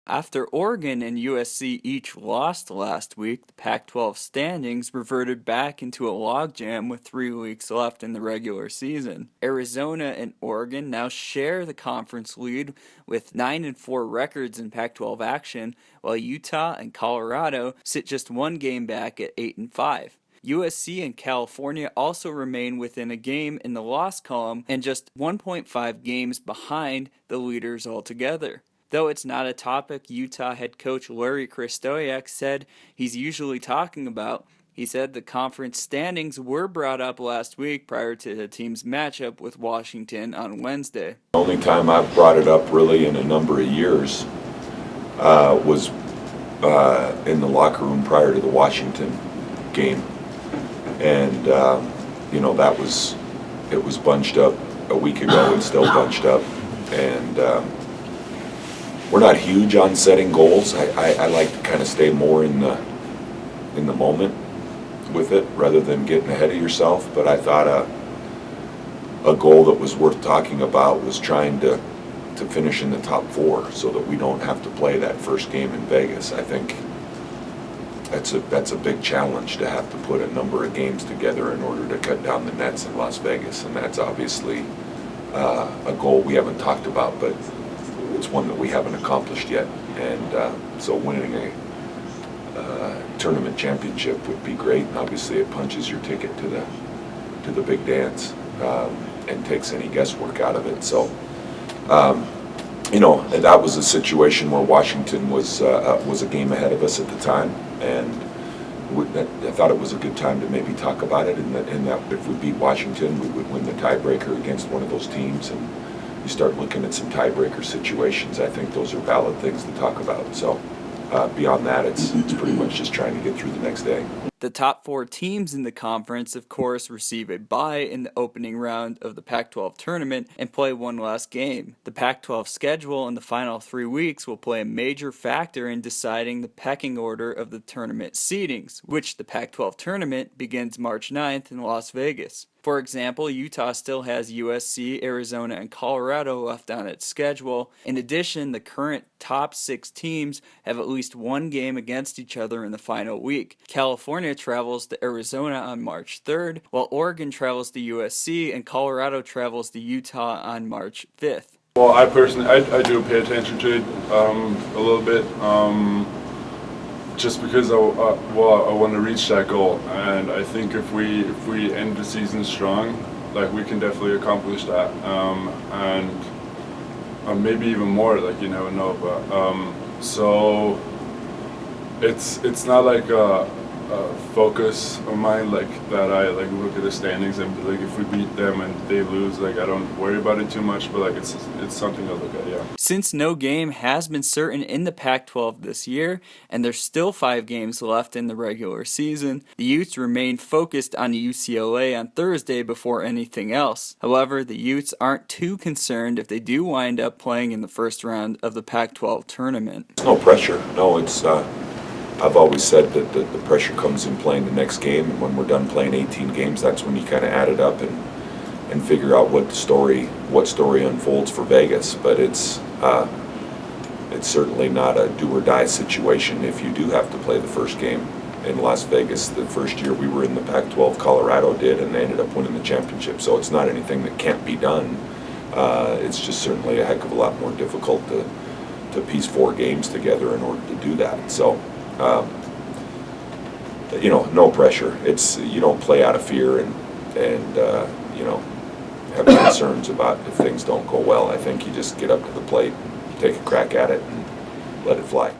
After Oregon and USC each lost last week, the Pac-12 standings reverted back into a logjam with 3 weeks left in the regular season. Arizona and Oregon now share the conference lead with 9-4 records in Pac-12 action, while Utah and Colorado sit just one game back at 8-5. USC and California also remain within a game in the loss column and just 1.5 games behind the leaders altogether. Though it's not a topic Utah head coach Larry Krystkowiak said he's usually talking about, he said the conference standings were brought up last week prior to the team's matchup with Washington on Wednesday. The only time I've brought it up really in a number of years was in the locker room prior to the Washington game. And, it was bunched up a week ago and still bunched up. And we're not huge on setting goals. I like to kind of stay more in the moment with it rather than getting ahead of yourself. But I thought a goal that was worth talking about was trying to finish in the top 4 so that we don't have to play that first game in Vegas. I think that's a big challenge to have to put a number of games together in order to cut down the nets in Las Vegas, and that's obviously a goal we haven't talked about, but it's one that we haven't accomplished yet. And so winning a tournament championship would be great, and obviously it punches your ticket to the big dance and takes any guesswork out of it. So that was a situation where Washington was a game ahead of us at the time, and I thought it was a good time to maybe talk about it, in that if we beat Washington, we would win the tiebreaker against one of those teams, and you start looking at some tiebreaker situations. I think those are valid things to talk about. So beyond that, it's pretty much just trying to get through the next day. The top 4 teams in the conference, of course, receive a bye in the opening round of the Pac-12 tournament and play one last game. The Pac-12 schedule in the final 3 weeks will play a major factor in deciding the pecking order of the tournament seedings, which the Pac-12 tournament begins March 9th in Las Vegas. For example, Utah still has USC, Arizona, and Colorado left on its schedule. In addition, the current top 6 teams have at least one game against each other in the final week. California travels to Arizona on March 3rd, while Oregon travels to USC and Colorado travels to Utah on March 5th. Well, I personally, I do pay attention to it a little bit. Just because I want to reach that goal, and I think if we end the season strong, like, we can definitely accomplish that, and maybe even more. Like, you never know, but so it's not like a focus of mine, like, that I like look at the standings and be like, if we beat them and they lose, like, I don't worry about it too much, but like it's something I look at. Yeah. Since no game has been certain in the Pac-12 this year, and there's still 5 games left in the regular season, the Utes remain focused on UCLA on Thursday before anything else. However, the Utes aren't too concerned if they do wind up playing in the first round of the Pac-12 tournament. There's no pressure. No, it's I've always said that the pressure comes in playing the next game, and when we're done playing 18 games, that's when you kind of add it up and figure out what story unfolds for Vegas. But it's certainly not a do or die situation if you do have to play the first game in Las Vegas. The first year we were in the Pac-12, Colorado did, and they ended up winning the championship. So it's not anything that can't be done. It's just certainly a heck of a lot more difficult to piece 4 games together in order to do that. So no pressure. It's, you don't play out of fear and have concerns about if things don't go well. I think you just get up to the plate, take a crack at it, and let it fly.